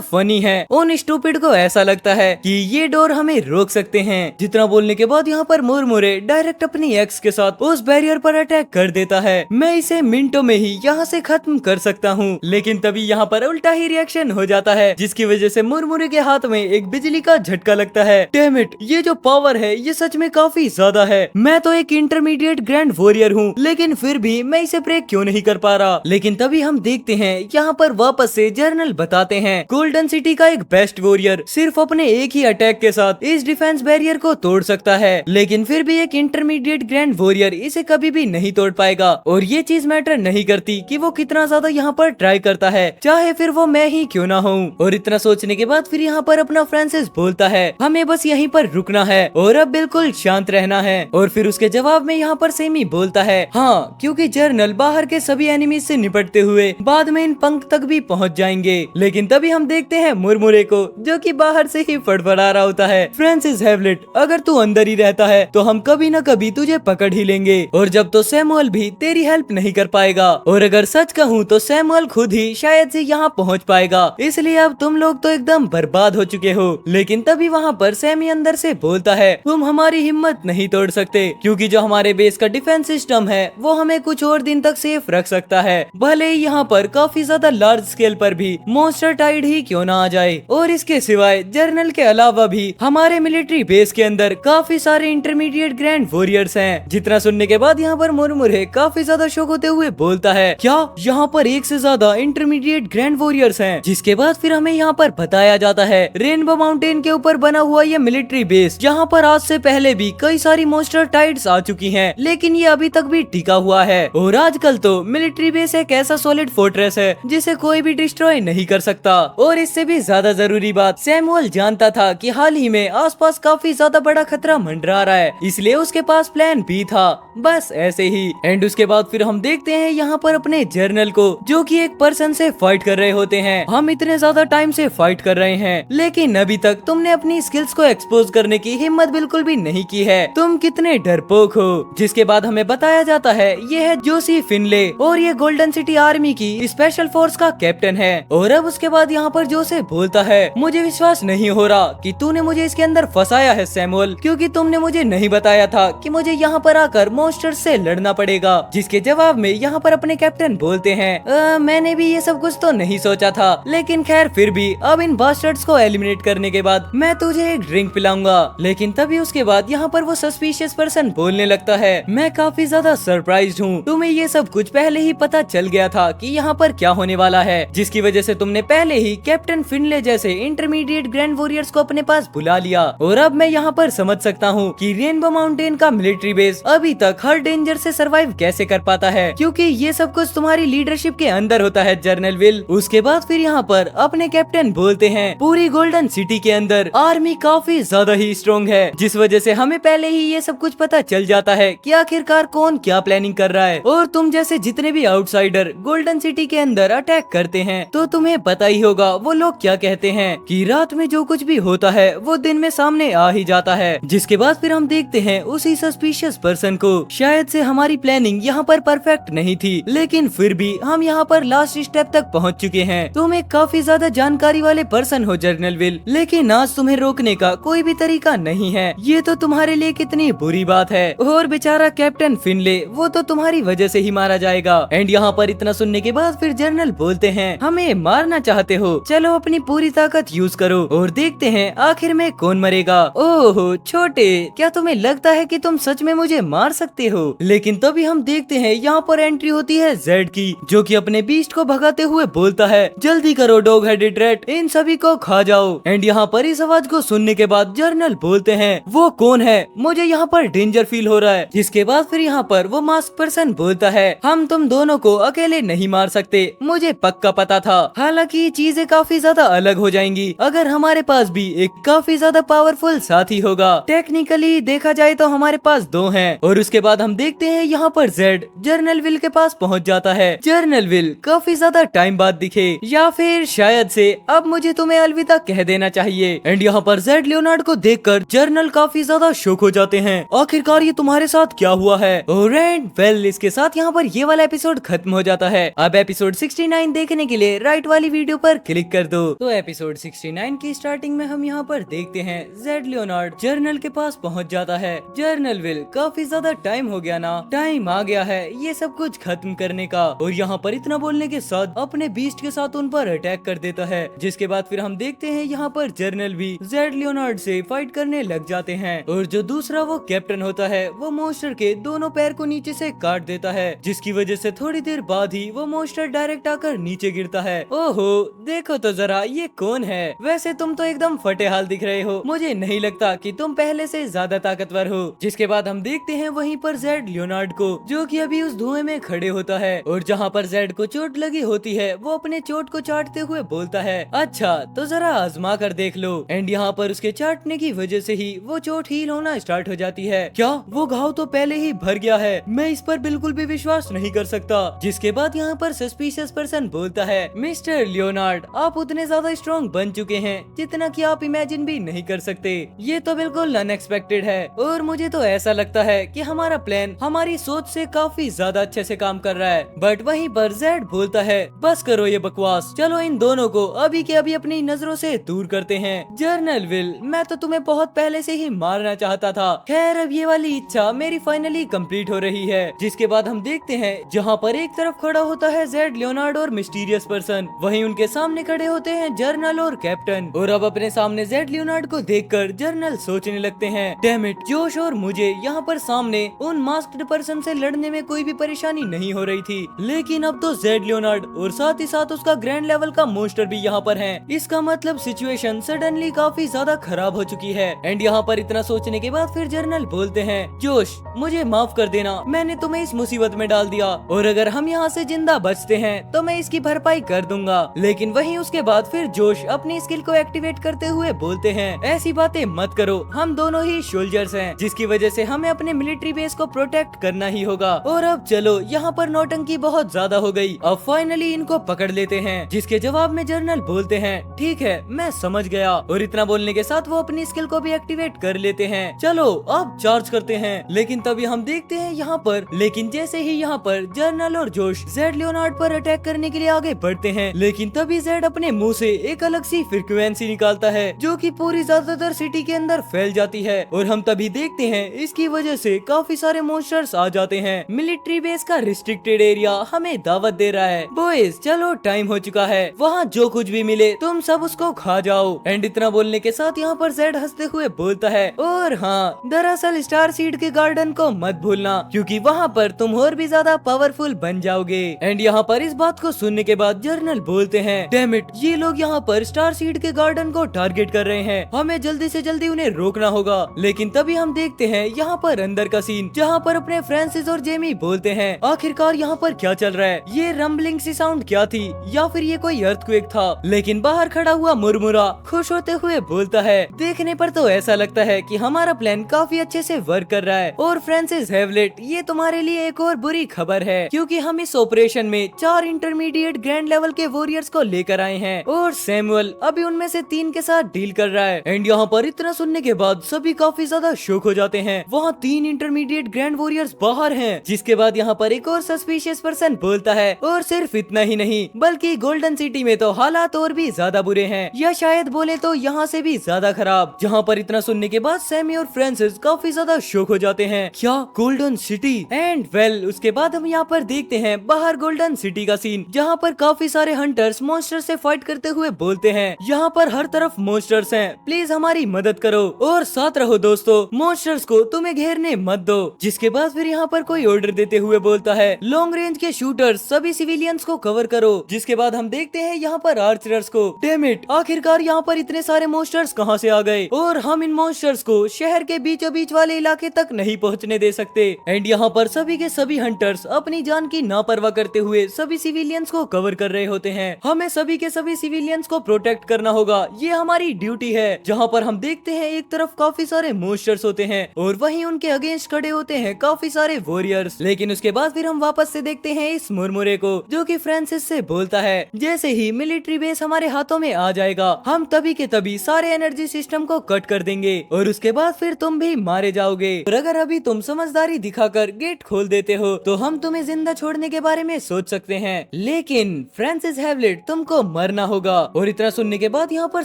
फनी है। उन स्टूपिड को ऐसा लगता है कि ये डोर हमें रोक सकते हैं। जितना बोलने के बाद यहाँ पर मुरमुरे डायरेक्ट अपनी एक्स के साथ उस बैरियर पर अटैक कर देता है। मैं इसे मिनटों में ही यहाँ से खत्म कर सकता हूँ। लेकिन तभी यहाँ पर उल्टा ही रिएक्शन हो जाता है जिसकी वजह से मुरमुरे के हाथ में एक बिजली का झटका लगता है। डैम इट, ये जो पावर है ये सच में काफी ज्यादा है। मैं तो एक इंटरमीडिएट ग्रैंड वॉरियर हूँ लेकिन फिर भी मैं इसे ब्रेक क्यों नहीं कर पा रहा। लेकिन तभी हम देखते हैं यहाँ पर वापस से जर्नल बताते हैं गोल्डन सिटी का एक बेस्ट वॉरियर सिर्फ अपने एक ही अटैक के साथ इस डिफेंस बैरियर को तोड़ सकता है। लेकिन फिर भी एक इंटरमीडिएट ग्रैंड वॉरियर इसे कभी भी नहीं तोड़ पाएगा। और ये चीज मैटर नहीं करती कि वो कितना ज्यादा यहाँ पर ट्राई करता है, चाहे फिर वो मैं ही क्यों ना हूँ। और इतना सोचने के बाद फिर यहाँ पर अपना फ्रांसिस बोलता है हमें बस यहीं पर रुकना है और अब बिल्कुल शांत रहना है। और फिर उसके जवाब में यहाँ पर सेमी बोलता है हाँ, क्योंकि जर्नल बाहर के सभी एनिमीज से निपटते हुए बाद में इन पंख तक भी पहुँच जाएंगे। लेकिन तभी हम देखते हैं मुरमुरे को जो कि बाहर से ही फड़फड़ा रहा होता है, फ्रांसिस हैवलेट अगर तू अंदर ही रहता है तो हम कभी न कभी तुझे पकड़ ही लेंगे और जब तो सैमुअल भी तेरी हेल्प नहीं कर पाएगा। और अगर सच कहूँ तो सैमुअल खुद ही शायद से यहाँ पहुँच पाएगा, इसलिए अब तुम लोग तो एकदम बर्बाद हो चुके हो। लेकिन तभी वहाँ पर सैमी अंदर से बोलता है तुम हमारी हिम्मत नहीं तोड़ सकते क्योंकि जो हमारे बेस का डिफेंस सिस्टम है वो हमें कुछ और दिन तक सेफ रख सकता है, भले ही यहाँ पर काफी ज्यादा लार्ज स्केल पर भी मॉन्स्टर टाइड ही क्यों ना आ जाए। और इसके सिवाय जर्नल के अलावा भी हमारे मिलिट्री बेस के अंदर काफी सारे इंटरमीडिएट ग्रैंड वॉरियर्स हैं। जितना सुनने के बाद यहाँ पर मुरमुरे काफी ज्यादा शौक होते हुए बोलता है क्या यहाँ पर एक से ज्यादा इंटरमीडिएट ग्रैंड वॉरियर्स हैं। जिसके बाद फिर हमें यहाँ पर बताया जाता है रेनबो माउंटेन के ऊपर बना हुआ ये मिलिट्री बेस जहाँ पर आज से पहले भी कई सारी मॉन्स्टर टाइड्स आ चुकी हैं, लेकिन ये अभी तक भी टिका हुआ है। और आजकल तो मिलिट्री बेस एक ऐसा सॉलिड फोर्ट्रेस है जिसे कोई भी डिस्ट्रॉय नहीं कर सकता। और इससे भी ज्यादा जरूरी बात, सैमुअल जानता था कि हाल ही में आसपास काफी ज्यादा बड़ा खतरा मंडरा रहा है, इसलिए उसके पास प्लान बी था, बस ऐसे ही। एंड उसके बाद फिर हम देखते हैं यहाँ पर अपने जर्नल को जो कि एक पर्सन से फाइट कर रहे होते हैं। हम इतने ज्यादा टाइम से फाइट कर रहे हैं लेकिन अभी तक तुमने अपनी स्किल्स को एक्सपोज करने की हिम्मत बिल्कुल भी नहीं की है, तुम कितने डरपोक हो। जिसके बाद हमें बताया जाता है ये है जोसी फिनले और ये गोल्डन सिटी आर्मी की स्पेशल फोर्स का कैप्टन है। और अब उसके बाद यहाँ पर जोसे बोलता है मुझे विश्वास नहीं हो रहा कि तूने मुझे इसके अंदर फंसाया है सैमुअल, क्योंकि तुमने मुझे नहीं बताया था कि मुझे यहाँ पर आकर मॉन्स्टर से लड़ना पड़ेगा। जिसके जवाब में यहाँ पर अपने कैप्टन बोलते हैं मैंने भी ये सब कुछ तो नहीं सोचा था, लेकिन खैर फिर भी अब इन बास्टर्ड्स को एलिमिनेट करने के बाद मैं तुझे एक ड्रिंक पिलाऊंगा। लेकिन तभी उसके बाद यहाँ पर वो सस्पिशियस पर्सन बोलने लगता है मैं काफी ज्यादा सरप्राइज्ड हूँ, तुम्हें ये सब कुछ पहले ही पता चल गया था कि यहाँ पर क्या होने वाला है, जिसकी वजह से तुमने पहले ही कैप्टन फिनले जैसे इंटरमीडिएट ग्रैंड वॉरियर्स को अपने पास बुला लिया। और अब मैं यहाँ पर समझ सकता हूँ कि रेनबो माउंटेन का मिलिट्री बेस अभी तक हर डेंजर से सरवाइव कैसे कर पाता है, क्योंकि ये सब कुछ तुम्हारी लीडरशिप के अंदर होता है जनरल विल। उसके बाद फिर यहाँ पर अपने कैप्टन बोलते हैं पूरी गोल्डन सिटी के अंदर आर्मी काफी ज्यादा ही स्ट्रॉन्ग है, जिस वजह से हमें पहले ही ये सब कुछ पता चल जाता है कि आखिरकार कौन क्या प्लानिंग कर रहा है। और तुम जैसे जितने भी आउटसाइडर गोल्डन सिटी के अंदर अटैक करते हैं तो तुम्हें पता ही होगा वो लोग क्या कहते हैं कि रात में जो कुछ भी होता है वो दिन में सामने आ ही जाता है। जिसके बाद फिर हम देखते हैं उसी सस्पिशियस पर्सन को। शायद से हमारी प्लानिंग यहाँ पर परफेक्ट नहीं थी, लेकिन फिर भी हम यहाँ पर लास्ट स्टेप तक पहुँच चुके हैं। तुम एक काफी ज्यादा जानकारी वाले पर्सन हो जनरल विल, लेकिन आज तुम्हें रोकने का कोई भी तरीका नहीं है। ये तो तुम्हारे लिए कितनी बुरी बात है। और बेचारा कैप्टन फिनले वो तो तुम्हारी वजह से ही मारा जाएगा। एंड यहाँ पर इतना सुनने के बाद फिर जनरल बोलते हैं हमें मारना चाहते हो, चलो अपनी पूरी ताकत यूज करो और देखते हैं आखिर में कौन मरेगा। ओहो छोटे, क्या तुम्हें लगता है कि तुम सच में मुझे मार सकते हो? लेकिन तभी हम देखते हैं यहाँ पर एंट्री होती है जेड की, जो कि अपने बीस्ट को भगाते हुए बोलता है जल्दी करो डॉग हेडेड रैट, इन सभी को खा जाओ। एंड यहाँ पर इस आवाज को सुनने के बाद जर्नल बोलते हैं वो कौन है, मुझे यहाँ पर डेंजर फील हो रहा है। जिसके बाद फिर यहाँ पर वो मास्क पर्सन बोलता है हम तुम दोनों को अकेले नहीं मार सकते, मुझे पक्का पता था। हालांकि चीजें काफी ज्यादा अलग हो जाएंगी अगर हमारे पास भी एक काफी ज्यादा पावरफुल साथ ही होगा। टेक्निकली देखा जाए तो हमारे पास 2 हैं। और उसके बाद हम देखते हैं यहाँ पर जेड जर्नल विल के पास पहुँच जाता है। जर्नल विल काफी ज्यादा टाइम बाद दिखे, या फिर शायद से अब मुझे तुम्हें अलविदा कह देना चाहिए। एंड यहाँ पर जेड लियोनार्ड को देखकर जर्नल काफी ज्यादा शॉक हो जाते हैं। आखिरकार ये तुम्हारे साथ क्या हुआ है? और एंड वेल इसके साथ यहाँ पर ये वाला एपिसोड खत्म हो जाता है। अब एपिसोड 69 देखने के लिए राइट वाली वीडियो पर क्लिक कर दो। तो एपिसोड 69 की स्टार्टिंग में हम यहाँ पर देखते हैं जेड लियोनार्ड जर्नल के पास पहुँच जाता है। जर्नल विल काफी ज्यादा टाइम हो गया ना, टाइम आ गया है ये सब कुछ खत्म करने का। और यहाँ पर इतना बोलने के साथ अपने बीस्ट के साथ उन पर अटैक कर देता है। जिसके बाद फिर हम देखते हैं यहाँ पर जर्नल भी जेड लियोनार्ड से फाइट करने लग जाते हैं। और जो दूसरा वो कैप्टन होता है वो मॉन्स्टर के दोनों पैर को नीचे से काट देता है, जिसकी वजह से थोड़ी देर बाद ही वो मॉन्स्टर डायरेक्ट आकर नीचे गिरता है। ओहो देखो तो जरा ये कौन है? वैसे तुम तो एकदम फटे हाल दिख रहे हो, मुझे नहीं लगता कि तुम पहले से ज्यादा ताकतवर हो। जिसके बाद हम देखते हैं वहीं पर जेड लियोनार्ड को, जो कि अभी उस धुएं में खड़े होता है। और जहाँ पर जेड को चोट लगी होती है वो अपने चोट को चाटते हुए बोलता है, अच्छा तो जरा आजमा कर देख लो। एंड यहाँ पर उसके चाटने की वजह से ही वो चोट हील होना स्टार्ट हो जाती है। क्या वो घाव तो पहले ही भर गया है? मैं इस पर बिल्कुल भी विश्वास नहीं कर सकता। जिसके बाद यहाँ पर सस्पिशियस पर्सन बोलता है, मिस्टर लियोनार्ड आप उतने ज्यादा स्ट्रॉन्ग बन चुके हैं जितना कि आप इमेजिन भी नहीं कर सकते। ये तो बिल्कुल अनएक्सपेक्टेड है। और मुझे तो ऐसा लगता है कि हमारा प्लान हमारी सोच से काफी ज्यादा अच्छे से काम कर रहा है। बट वहीं पर जेड बोलता है, बस करो ये बकवास, चलो इन दोनों को अभी के अभी अपनी नजरों से दूर करते हैं। जर्नल विल मैं तो तुम्हें बहुत पहले से ही मारना चाहता था, खैर अब ये वाली इच्छा मेरी फाइनली कंप्लीट हो रही है। जिसके बाद हम देखते हैं जहाँ पर एक तरफ खड़ा होता है जेड लियोनार्ड और मिस्टीरियस पर्सन, वहीं उनके सामने खड़े होते हैं जर्नल और कैप्टन। और अब अपने सामने जेड लियोनार्ड को देखकर जर्नल सोचने लगते हैं, डैम इट जोश और मुझे यहाँ पर सामने उन मास्क्ड पर्सन से लड़ने में कोई भी परेशानी नहीं हो रही थी, लेकिन अब तो जेड लियोनार्ड और साथ ही साथ उसका ग्रैंड लेवल का मॉन्स्टर भी यहाँ पर है। इसका मतलब सिचुएशन सडनली काफी ज्यादा खराब हो चुकी है। एंड यहाँ पर इतना सोचने के बाद फिर जर्नल बोलते हैं, जोश मुझे माफ कर देना, मैंने तुम्हें इस मुसीबत में डाल दिया और अगर हम यहाँ से जिंदा बचते हैं तो मैं इसकी भरपाई कर दूंगा। लेकिन वहीं उसके बाद फिर जोश अपनी स्किल को एक्टिवेट करते हुए बोलते हैं, ऐसी बातें मत करो, हम दोनों ही सोल्जर्स हैं, जिसकी वजह से हमें अपने मिलिट्री बेस को प्रोटेक्ट करना ही होगा। और अब चलो यहाँ पर नौटंकी बहुत ज्यादा हो गई, अब फाइनली इनको पकड़ लेते हैं। जिसके जवाब में जर्नल बोलते हैं, ठीक है मैं समझ गया। और इतना बोलने के साथ वो अपनी स्किल को भी एक्टिवेट कर लेते हैं। चलो अब चार्ज करते हैं। लेकिन तभी हम देखते हैं यहाँ पर, लेकिन जैसे ही यहाँ पर जर्नल और जोश जेड लियोनार्ड पर अटैक करने के लिए आगे बढ़ते हैं, लेकिन तभी जेड अपने मुंह से एक अलग सी फ्रीक्वेंसी निकालता है जो कि पूरी ज्यादातर सिटी के अंदर फैल जाती है। और हम तभी देखते हैं इसकी वजह से काफी सारे मॉन्स्टर्स आ जाते हैं। मिलिट्री बेस का रिस्ट्रिक्टेड एरिया हमें दावत दे रहा है, बॉयज चलो टाइम हो चुका है, वहाँ जो कुछ भी मिले तुम सब उसको खा जाओ। एंड इतना बोलने के साथ यहाँ पर जेड हंसते हुए बोलता है, और हाँ दरअसल स्टार सीड के गार्डन को मत भूलना क्योंकि वहाँ पर तुम और भी ज्यादा पावरफुल बन जाओगे। एंड यहाँ पर इस बात को सुनने के बाद जर्नल बोलते हैं, डैम इट ये लोग यहाँ पर स्टार सीड के गार्डन को टारगेट कर रहे हैं, हमें जल्दी से जल्दी उन्हें रोकना होगा। लेकिन तभी हम देखते हैं यहाँ पर अंदर का सीन, जहाँ पर अपने फ्रांसिस और जेमी बोलते हैं, आखिरकार यहाँ पर क्या चल रहा है? ये रंबलिंग सी साउंड क्या थी, या फिर ये कोई अर्थक्वेक था? लेकिन बाहर खड़ा हुआ मुरमुरा खुश होते हुए बोलता है, देखने पर तो ऐसा लगता है कि हमारा प्लान काफी अच्छे से वर्क कर रहा है। और फ्रांसिस हैवलेट ये तुम्हारे लिए एक और बुरी खबर है क्योंकि हम इस ऑपरेशन में 4 इंटरमीडिएट ग्रैंड लेवल के वॉरियर्स को लेकर आए हैं और सैमुअल अभी उनमें से 3 के साथ डील कर रहा है। एंड यहाँ पर इतना सुनने के बाद सभी काफी ज्यादा शॉक हो जाते हैं, वहाँ 3 इंटरमीडिएट ग्रैंड वॉरियर्स बाहर हैं। जिसके बाद यहाँ पर एक और सस्पिशियस पर्सन बोलता है, और सिर्फ इतना ही नहीं बल्कि गोल्डन सिटी में तो हालात और भी ज्यादा बुरे हैं, या शायद बोले तो यहाँ से भी ज्यादा खराब। जहाँ पर इतना सुनने के बाद सैमी और फ्रांसिस काफी ज्यादा शॉक हो जाते हैं, क्या गोल्डन सिटी? एंड वेल उसके बाद हम यहाँ पर देखते हैं बाहर गोल्डन सिटी का सीन, जहाँ पर काफी सारे हंटर्स मॉन्स्टर से फाइट करते हुए बोलते हैं, यहाँ पर हर तरफ मॉन्स्टर्स हैं, प्लीज हमारी मदद करो और साथ रहो दोस्तों, मॉन्स्टर्स को तुम्हें घेरने मत दो। जिसके बाद फिर यहाँ पर कोई ऑर्डर देते हुए बोलता है, लॉन्ग रेंज के शूटर्स सभी सिविलियंस को कवर करो। जिसके बाद हम देखते हैं यहाँ पर आर्चरर्स को, डैम इट आखिरकार यहाँ पर इतने सारे मॉन्स्टर्स कहाँ से आ गए, और हम इन मॉन्स्टर्स को शहर के बीचों बीच वाले इलाके तक नहीं पहुँचने दे सकते। एंड यहाँ पर सभी के सभी हंटर्स अपनी जान की नापरवाह करते हुए सभी सिविलियंस को कवर कर रहे होते हैं। हमें सभी के सभी सिविलियंस को प्रोटेक्ट करना होगा, ये हमारी ड्यूटी है। जहाँ पर हम देखते देखते हैं एक तरफ काफी सारे मोस्टर्स होते हैं और वहीं उनके अगेंस्ट खड़े होते हैं काफी सारे वॉरियर्स। लेकिन उसके बाद फिर हम वापस से देखते हैं इस मुरमुरे को, जो कि फ्रांसिस से बोलता है जैसे ही मिलिट्री बेस हमारे हाथों में आ जाएगा हम तभी के तभी सारे एनर्जी सिस्टम को कट कर देंगे और उसके बाद फिर तुम भी मारे जाओगे। और अगर अभी तुम समझदारी दिखाकर गेट खोल देते हो तो हम तुम्हें जिंदा छोड़ने के बारे में सोच सकते हैं, लेकिन फ्रांसिस हैवलेट तुमको मरना होगा। और इतना सुनने के बाद यहाँ पर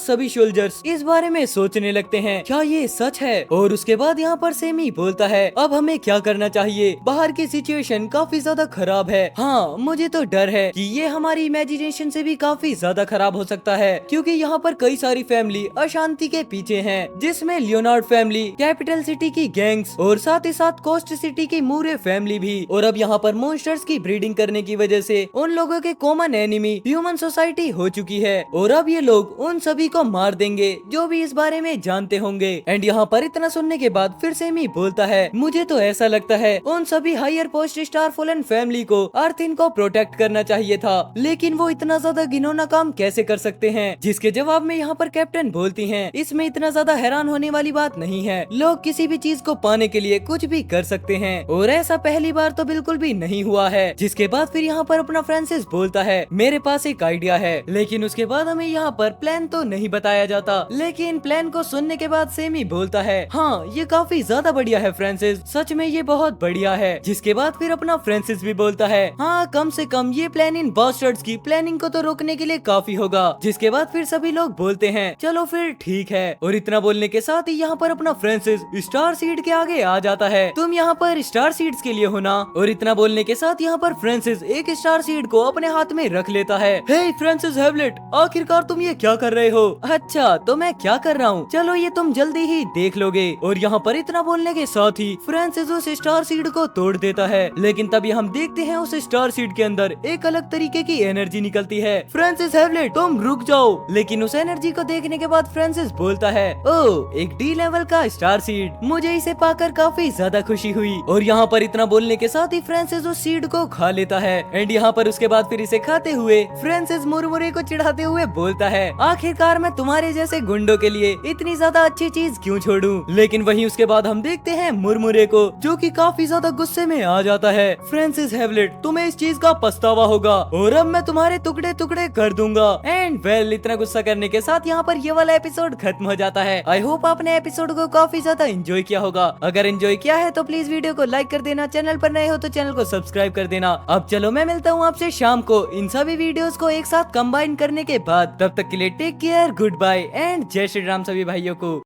सभी सोल्जर्स इस बारे में सोचने लगते हैं क्या ये सच है। और उसके बाद यहाँ पर सेमी बोलता है अब हमें क्या करना चाहिए, बाहर की सिचुएशन काफी ज्यादा खराब है। हाँ मुझे तो डर है कि ये हमारी इमेजिनेशन से भी काफी ज्यादा खराब हो सकता है, क्योंकि यहाँ पर कई सारी फैमिली अशांति के पीछे हैं, जिसमें लियोनार्ड फैमिली, कैपिटल सिटी की गैंग्स और साथ ही साथ कोस्ट सिटी की मूरे फैमिली भी। और अब यहाँ पर मॉन्स्टर्स की ब्रीडिंग करने की वजह से उन लोगों के कॉमन एनिमी ह्यूमन सोसाइटी हो चुकी है और अब ये लोग उन सभी को मार देंगे जो भी इस बारे में जानते होंगे। एंड यहाँ पर इतना सुनने के बाद फिर सेमी बोलता है मुझे तो ऐसा लगता है उन सभी higher post star fallen family को अर्थिन को प्रोटेक्ट करना चाहिए था, लेकिन वो इतना ज्यादा घिनौना काम कैसे कर सकते हैं। जिसके जवाब में यहाँ पर कैप्टन बोलती हैं इसमें इतना ज्यादा हैरान होने वाली बात नहीं है, लोग किसी भी चीज को पाने के लिए कुछ भी कर सकते हैं और ऐसा पहली बार तो बिल्कुल भी नहीं हुआ है। जिसके बाद फिर यहाँ पर अपना फ्रांसिस बोलता है मेरे पास एक आइडिया है, लेकिन उसके बाद हमें यहाँ पर प्लान तो नहीं बताया जाता। लेकिन प्लान को सुनने के बाद सेमी बोलता है हाँ ये काफी ज्यादा बढ़िया है फ्रांसिस, सच में ये बहुत बढ़िया है। जिसके बाद फिर अपना फ्रांसिस भी बोलता है हाँ कम से कम ये प्लान इन बास्टर्ड्स की प्लानिंग को तो रोकने के लिए काफी होगा। जिसके बाद फिर सभी लोग बोलते हैं चलो फिर ठीक है। और इतना बोलने के साथ ही यहाँ पर अपना फ्रांसिस स्टार सीड के आगे आ जाता है, तुम यहाँ पर स्टार सीड्स के लिए हो ना। और इतना बोलने के साथ यहाँ पर फ्रांसिस एक स्टार सीड को अपने हाथ में रख लेता है। हे फ्रांसिस हैवलेट आखिरकार तुम ये क्या कर रहे हो। अच्छा तो मैं क्या कर रहा हूँ, चलो ये तुम जल्दी ही देख लोगे। और यहाँ पर इतना बोलने के साथ ही फ्रांसिस उस स्टार सीड को तोड़ देता है, लेकिन तभी हम देखते हैं उस स्टार सीड के अंदर एक अलग तरीके की एनर्जी निकलती है। फ्रांसिस हैवलेट तुम रुक जाओ। लेकिन उस एनर्जी को देखने के बाद फ्रांसिस बोलता है ओह एक डी लेवल का स्टार सीड, मुझे इसे पाकर काफी ज्यादा खुशी हुई। और यहाँ पर इतना बोलने के साथ ही फ्रांसिस उस सीड को खा लेता है। एंड यहाँ पर उसके बाद फिर इसे खाते हुए फ्रांसिस मुरमुरे को चिढ़ाते हुए बोलता है आखिरकार मैं तुम्हारे जैसे गुंडों के लिए इतनी ज्यादा अच्छी चीज क्यों छोड़ूं। लेकिन वहीं उसके बाद हम देखते हैं मुरमुरे को जो कि काफी ज्यादा गुस्से में आ जाता है। फ्रांसिस हैवलेट तुम्हें इस चीज का पछतावा होगा और अब मैं तुम्हारे टुकड़े टुकड़े कर दूंगा। एंड वेल इतना गुस्सा करने के साथ यहाँ पर ये वाला एपिसोड खत्म हो जाता है। आई होप आपने एपिसोड को काफी ज्यादा एंजॉय किया होगा। अगर एंजॉय किया है तो प्लीज वीडियो को लाइक कर देना, चैनल पर नए हो तो चैनल को सब्सक्राइब कर देना। अब चलो मैं मिलता हूँ आपसे शाम को इन सभी वीडियोस को एक साथ कंबाइन करने के बाद। तब तक के लिए take care, goodbye and जय श्री राम सभी भाइयों को।